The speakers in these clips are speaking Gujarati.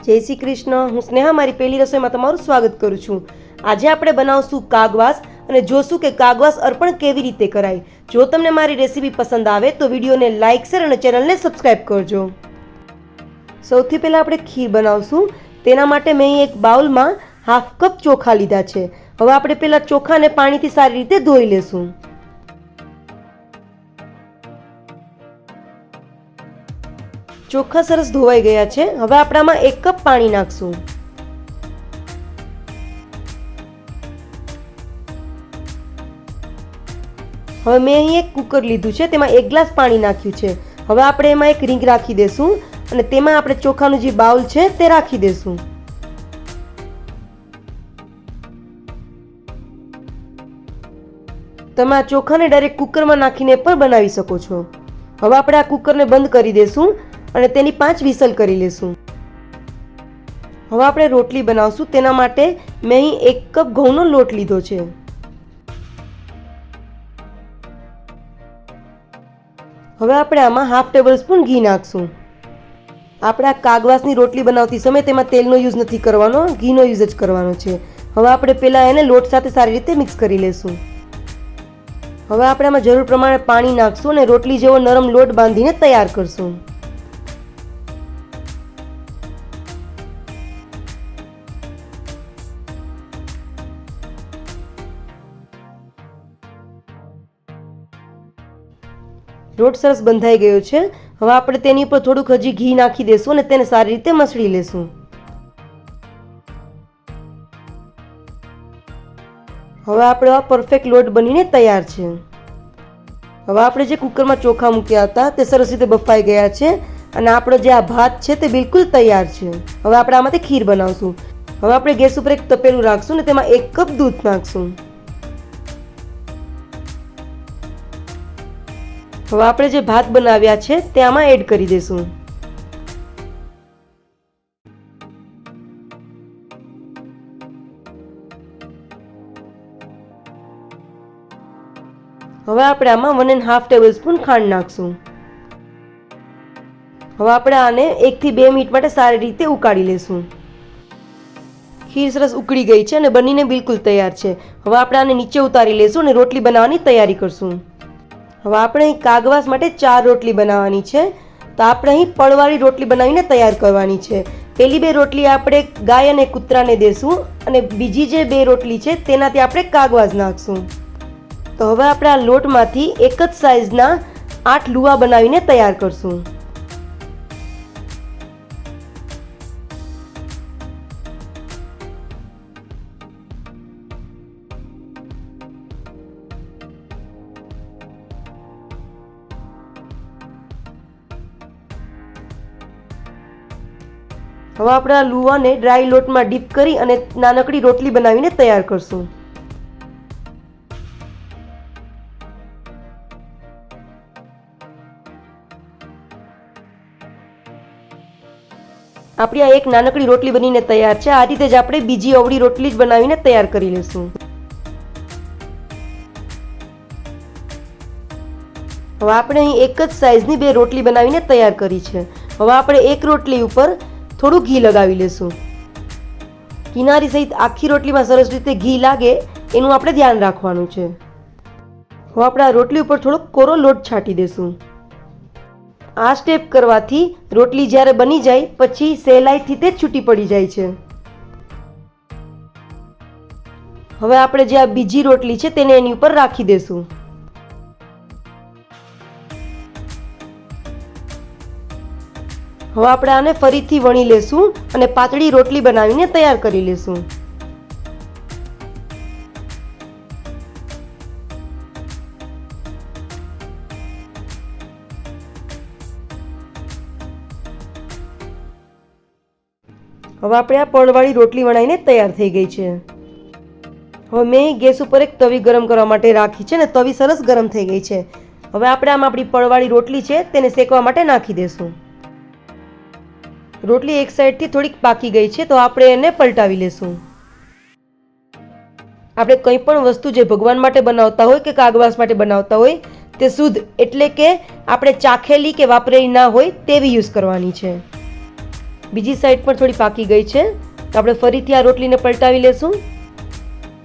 જય શ્રી કૃષ્ણ. હું સ્નેહા મારી પહેલી રસોઈમાં તમારું સ્વાગત કરું છું. આજે આપણે બનાવશું કાગવાસ અને જોશું કે કાગવાસ અર્પણ કેવી રીતે કરાય. જો તમને મારી રેસીપી પસંદ આવે તો વિડીયોને લાઇક શેર અને ચેનલને સબસ્ક્રાઈબ કરજો. સૌથી પહેલાં આપણે ખીર બનાવશું. તેના માટે મેં અહીં એક બાઉલમાં હાફ કપ ચોખા લીધા છે. હવે આપણે પહેલાં ચોખાને પાણીથી સારી રીતે ધોઈ લેશું. ચોખા સરસ ધોવાઈ ગયા છે. હવે આપણે આમાં 1 કપ પાણી નાખશું. હવે મેં અહીં એક કુકર લીધું છે, તેમાં 1 ગ્લાસ પાણી નાખ્યું છે. હવે આપણે એમાં એક રીંગ રાખી દેશું અને તેમાં આપણે ચોખાનું જે બાઉલ છે તે રાખી દેશું. તમે આ ચોખાને ડાયરેક્ટ કુકરમાં નાખીને પણ બનાવી શકો છો. હવે આપણે આ કુકરને બંધ કરી દેશું અને તેની 5 વિસલ કરી લેશું. હવે આપણે રોટલી બનાવશું. તેના માટે મેં અહીં 1 કપ ઘઉંનો લોટ લીધો છે. હવે આપણે આમાં હાફ ટેબલ સ્પૂન ઘી નાખશું. આપણે આ કાગવાસની રોટલી બનાવતી સમયે તેમાં તેલનો યુઝ નથી કરવાનો, ઘીનો યુઝ જ કરવાનો છે. હવે આપણે પહેલાં એને લોટ સાથે સારી રીતે મિક્સ કરી લેશું. હવે આપણે આમાં જરૂર પ્રમાણે પાણી નાખશું અને રોટલી જેવો નરમ લોટ બાંધીને તૈયાર કરશું. લોટ સરસ બંધાઈ ગયો છે. હવે આપણે તેની ઉપર થોડુંક હજી ઘી નાખી દેશું અને તેને સારી રીતે મસળી લેશું. હવે આપણો આ પરફેક્ટ લોટ બનીને તૈયાર છે. હવે આપણે જે કુકરમાં ચોખા મૂક્યા હતા તે સરસ રીતે બફાઈ ગયા છે અને આપણો જે આ ભાત છે તે બિલકુલ તૈયાર છે. હવે આપણે આમાંથી ખીર બનાવશું. હવે આપણે ગેસ ઉપર એક તપેલું રાખશું અને તેમાં 1 કપ દૂધ નાખશું. હવે આપણે જે ભાત બનાવ્યા છે તે આમાં એડ કરી દેશું. હવે આપણે આમાં 1.5 ટેબલ સ્પૂન ખાંડ નાખશું. હવે આપણે આને 1 થી 2 મિનિટ માટે સારી રીતે ઉકાળી લેશું. ખીર સરસ ઉકળી ગઈ છે અને બનીને બિલકુલ તૈયાર છે. હવે આપણે આને નીચે ઉતારી લેશું અને રોટલી બનાવવાની તૈયારી કરશું. હવે આપણે અહીં કાગવાસ માટે 4 રોટલી બનાવવાની છે. તો આપણે અહીં પડવાળી રોટલી બનાવીને તૈયાર કરવાની છે. પહેલી 2 રોટલી આપણે ગાય અને કૂતરાને દેશું અને બીજી જે 2 રોટલી છે તેનાથી આપણે કાગવાસ નાખશું. તો હવે આપણે આ લોટમાંથી એક જ સાઇઝના 8 લુવા બનાવીને તૈયાર કરશું. હવે આપણે આ લુવાને ડ્રાય લોટમાં ડીપ કરી અને નાનકડી રોટલી બનાવીને તૈયાર કરશું. આપણી આ એક નાનકડી રોટલી બનીને તૈયાર છે. આ રીતે જ આપણે બીજી અવળી રોટલી જ બનાવીને તૈયાર કરી લઈશું. હવે આપણે અહીં એક જ સાઇઝની 2 રોટલી બનાવીને તૈયાર કરી છે. હવે આપણે એક રોટલી ઉપર થોડું ઘી લગાવી લેશું. કિનારી સહિત આખી રોટલીમાં સરસ રીતે ઘી લાગે એનું આપણે ધ્યાન રાખવાનું છે. હવે આપણે આ રોટલી ઉપર થોડોક કોરો લોટ છાંટી દેશું. આ સ્ટેપ કરવાથી રોટલી જ્યારે બની જાય પછી સહેલાઈથી તે છૂટી પડી જાય છે. હવે આપણે જે આ બીજી રોટલી છે તેને એની ઉપર રાખી દેશું. હવે આપણે આને ફરીથી વણી લેશું અને પાતળી રોટલી બનાવીને તૈયાર કરી લેશું. હવે આપણે આ પડવાળી રોટલી વણાઈને તૈયાર થઈ ગઈ છે. હવે મેં ગેસ ઉપર એક તવી ગરમ કરવા માટે રાખી છે અને તવી સરસ ગરમ થઈ ગઈ છે. હવે આપણે આમાં આપણી પડવાળી રોટલી છે તેને શેકવા માટે નાખી દેશું. રોટલી એક સાઈડથી થોડીક પાકી ગઈ છે તો આપણે એને પલટાવી લેશું. આપણે કંઈ પણ વસ્તુ જે ભગવાન માટે બનાવતા હોય કે કાગવાસ માટે બનાવતા હોય તે શુદ્ધ એટલે કે આપણે ચાખેલી કે વાપરેલી ના હોય તેવી યુઝ કરવાની છે. બીજી સાઈડ પણ થોડી પાકી ગઈ છે, તો આપણે ફરીથી આ રોટલીને પલટાવી લેશું.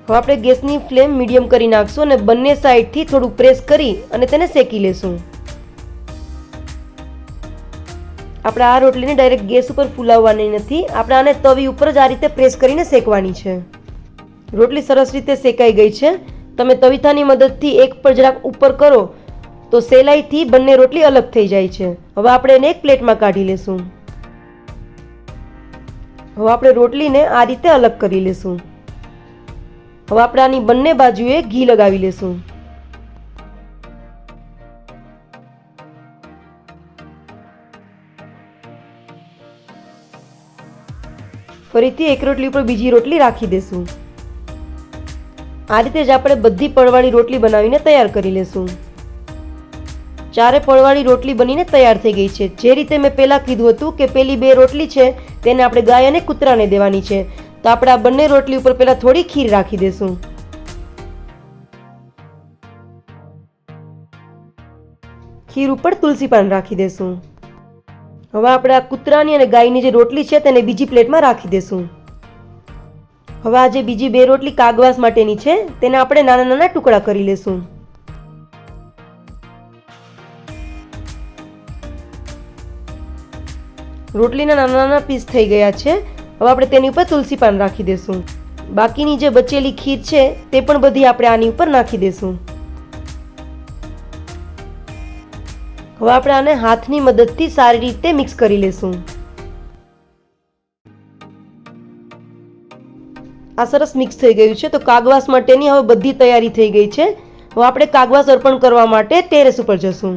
હવે આપણે ગેસની ફ્લેમ મીડિયમ કરી નાખશું અને બંને સાઈડથી થોડું પ્રેસ કરી અને તેને શેકી લેશું. આપણે આ રોટલીને ડાયરેક્ટ ગેસ ઉપર ફૂલાવવાની નથી, આપણે આને તવી ઉપર જ આ રીતે પ્રેસ કરીને શેકવાની છે. રોટલી સરસ રીતે શેકાઈ ગઈ છે. તમે તવીથાની મદદથી એક પર જરાક ઉપર કરો તો સહેલાઈથી બંને રોટલી અલગ થઈ જાય છે. હવે આપણે એને એક પ્લેટમાં કાઢી લેશું. હવે આપણે રોટલીને આ રીતે અલગ કરી લેશું. હવે આપણે આની બંને બાજુએ ઘી લગાવી લેશું. ફરીથી એક રોટલી ઉપર બીજી રોટલી રાખી દેશું. આ રીતે જ આપણે બધી પડવાળી રોટલી બનાવીને તૈયાર કરી લેશું. ચારે પડવાળી રોટલી બનીને તૈયાર થઈ ગઈ છે. જે રીતે મેં પહેલાં કીધું હતું કે પેલી 2 રોટલી છે તેને આપણે ગાય અને કૂતરાને દેવાની છે, તો આપણે આ બંને રોટલી ઉપર પહેલાં થોડી ખીર રાખી દેશું. ખીર ઉપર તુલસી પાન રાખી દેશું. હવે આપણે આ કૂતરાની અને ગાયની જે રોટલી છે તેને બીજી પ્લેટમાં રાખી દેશું. હવે આ જે બીજી 2 રોટલી કાગવાસ માટેની છે તેને આપણે નાના નાના ટુકડા કરી લેશું. રોટલીના નાના નાના પીસ થઈ ગયા છે. હવે આપણે તેની ઉપર તુલસી પાન રાખી દેશું. બાકીની જે બચેલી ખીર છે તે પણ બધી આપણે આની ઉપર નાખી દેશું. હવે આપણે આને હાથની મદદથી સારી રીતે મિક્સ કરી લેશું. આ સરસ મિક્સ થઈ ગયું છે. તો કાગવાસ માટેની હવે બધી તૈયારી થઈ ગઈ છે. હવે આપણે કાગવાસ અર્પણ કરવા માટે ટેરેસ ઉપર જશું.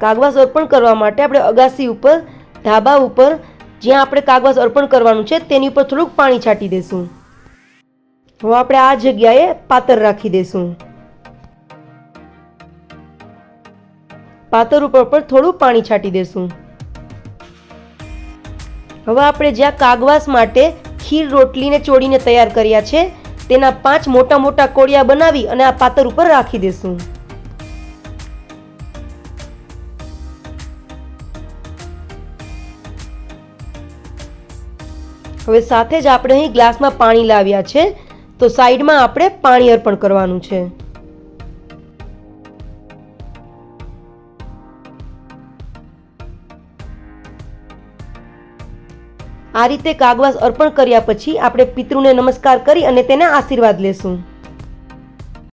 કાગવાસ અર્પણ કરવા માટે આપણે અગાસી ઉપર, ધાબા ઉપર જ્યાં આપણે કાગવાસ અર્પણ કરવાનું છે તેની ઉપર થોડુંક પાણી છાંટી દેશું. હવે આપણે આ જગ્યાએ પાતર રાખી દેશું. પાતર ઉપર પણ થોડું પાણી છાંટી દેશું. હવે આપણે જ્યાં કાગવાસ માટે ખીર રોટલીને ચોળીને તૈયાર કર્યા છે તેના 5 મોટા મોટા કોળિયા બનાવી અને આ પાતર ઉપર રાખી દેશું. હવે સાથે જ આપણે અહીં ગ્લાસમાં પાણી લાવ્યા છે, તો સાઈડમાં આપણે પાણી અર્પણ કરવાનું છે. આ રીતે કાગવાસ અર્પણ કર્યા પછી આપણે પિતૃને નમસ્કાર કરી અને તેના આશીર્વાદ લેશું.